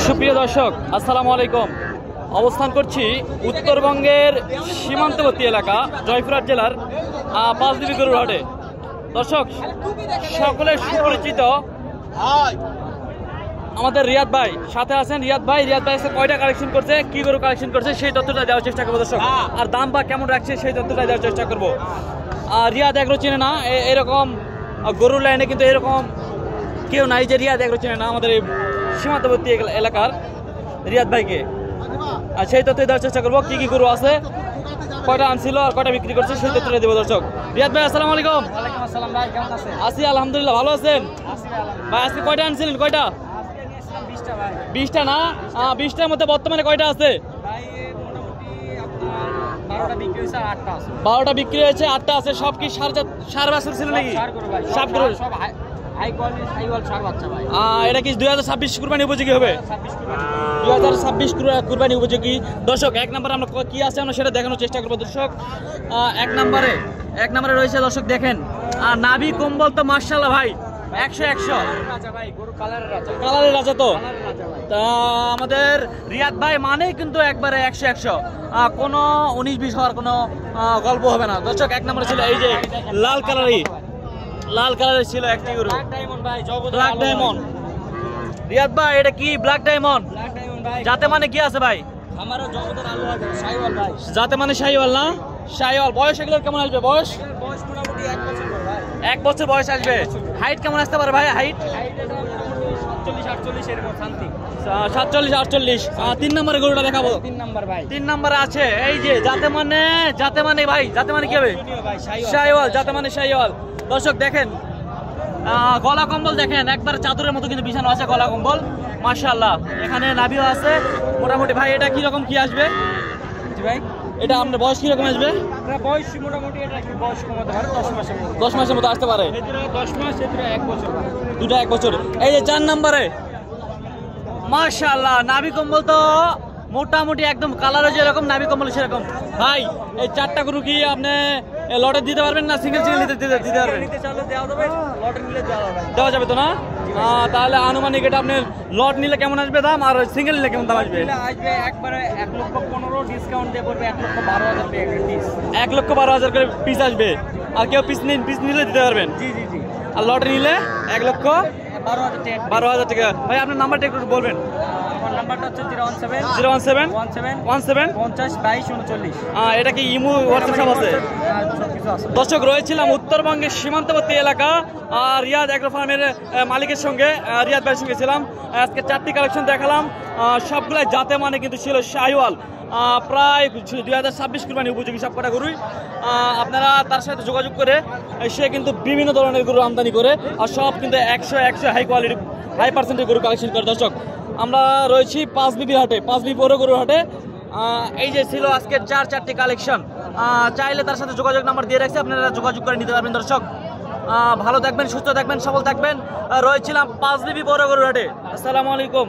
সুপ্রিয় দর্শক, আসসালামু আলাইকুম। অবস্থান করছি উত্তরবঙ্গের সীমান্তবর্তী এলাকা জয়পুরহাট জেলার পাঁচবিবি গরুর হাটে। দর্শক, সকলের সুপরিচিত আমাদের রিয়াদ ভাই সাথে আছেন। রিয়াদ ভাই এসে কয়টা কালেকশন করছে, কি গরু কালেকশন করছে সেই তথ্যটা দেওয়ার চেষ্টা করবো দর্শক, আর দাম বা কেমন রাখছে সেই তথ্যটা দেওয়ার চেষ্টা করবো। রিয়াদ এগ্রো চেনে না, এরকম গরুর লাইনে কিন্তু এরকম কেউ নাই যে রিয়াদ এগ্রো চেনে না আমাদের এই সীমান্তবর্তী এলাকার রিয়াদ ভাইকে। আর সেই তথ্য দেওয়ার চেষ্টা করবো, কি কি গরু আছে, কয়টা আনছিল আর কয়টা বিক্রি করছে সেই তথ্যটা দেবো দর্শক। রিয়াদ ভাই আসসালামু আলাইকুম। আছি আলহামদুলিল্লাহ, ভালো আছেন ভাই? আজকে কয়টা আনছিলেন? কয়টা? 20টা না? 20টার মধ্যে বর্তমানে কয়টা আছে? 12টা বিক্রি হয়েছে, 8টা আছে। সব কি সার বাছুর ছিল নাকি? সব গরু এটা কি 2026 কুরবানি উপযোগী হবে? 2026 কুরবানি উপযোগী। দর্শক, এক নম্বরে আমরা কি আছে আমরা সেটা দেখানোর চেষ্টা করবো দর্শক। এক নম্বরে রয়েছে দর্শক, দেখেন নাভি কম্বল তো মাশাআল্লাহ ভাই 100 কালারের রাজা। তো আমাদের রিয়াদ ভাই মানেই কিন্তু একবারে 100 কোনো 19-20 হওয়ার কোনো গল্প হবে না দর্শক। এক নম্বরে ছিল এই যে লাল কালারের ছিল একটি গরু, ব্ল্যাক ডায়মন্ড। রিয়াদ ভাই এটা কি ব্ল্যাক ডায়মন্ড? যাতে মানে কি আছে ভাই? যাতে মানে শাহিওয়াল না? শাহিওয়াল। বয়স এগুলোর কেমন আসবে? বয়স মোটামুটি 1 বছর বয়স আসবে। হাইট কেমন আসতে পারে ভাই? হাইট 47-48। 3 নম্বরের গরুটা দেখাবো। 3 নম্বরে আছে এই যে যাতে মানে ভাই, যাতে মানে কি হবে? শাহিওয়াল। যাতে মানে শাহিওয়াল। দর্শক দেখেন গলা কম্বল দেখেন, একবার চাদরের মতো কিন্তু বিছানো আছে গলা কম্বল মাশাআল্লাহ। এখানে নাভিও আছে মোটামুটি। ভাই এটা কিরকম কি আসবে ভাই? এটা আপনার বয়স কিরকম আসবে? বয়স মোটামুটি 10 মাসের মতো আসতে পারে। 10 মাস, 1 বছর, দুটা 1 বছর। এই যে 4 নম্বরে মাশাআল্লাহ নাভি কম্বল তো মোটামুটি একদম কালারও যেরকম নাভি কম্বল সেরকম। ভাই এই 4টা গরু কি আপনি লটে দিতে পারবেন না সিঙ্গেল দিতে পারবেন? দেওয়া যাবে তো না? তাহলে আনুমানিক এটা আপনার লট নিলে কেমন আসবে দাম, আর সিঙ্গেল নিলে কেমন দাম আসবে? আসবে একবারে 1,15,000 ডিসকাউন্ট দিয়ে পড়বে 1,12,000 পিস। 1,12,000 করে পিস আসবে। আর কেউ পিস নিলে দিতে পারবেন? জি। আর লটে নিলে 1,12,000 টাকা। ভাই আপনার নাম্বারটা একটু বলবেন। আমার নাম্বারটা হচ্ছে 017 এটা কি ইমো হোয়াটসঅ্যাপ আছে? দর্শক, রয়েছিলাম উত্তরবঙ্গের সীমান্তবর্তী এলাকা রিয়াদ এগ্রো ফার্মের মালিকের সঙ্গে, রিয়াদ ভাইয়ের সঙ্গে ছিলাম। আজকে 4টি কালেকশন দেখালাম, সবগুলাই যাতে মানে কিন্তু ছিল শাহিওয়াল। প্রায় 2026 কুরবানি উপযোগী সব কটা গরুই। আপনারা তার সাথে যোগাযোগ করে সে কিন্তু বিভিন্ন ধরনের গরু আমদানি করে, আর সব কিন্তু 100 হাই কোয়ালিটি হাই পার্সেন্টের গরু কালেকশন করে। দর্শক, আমরা রয়েছি পাঁচবিবি হাটে, পাঁচবিবি বড় গরুর হাটে। এই যে ছিল আজকের 4টি কালেকশন। চাইলে তার সাথে যোগাযোগ নাম্বার দিয়ে রাখছি, আপনারা যোগাযোগ করে নিতে পারবেন। দর্শক, ভালো থাকবেন, সুস্থ থাকবেন, সবল থাকবেন। রয়েছিলাম পাঁচবিবি বড় গরুর হাটে। আসসালামু আলাইকুম।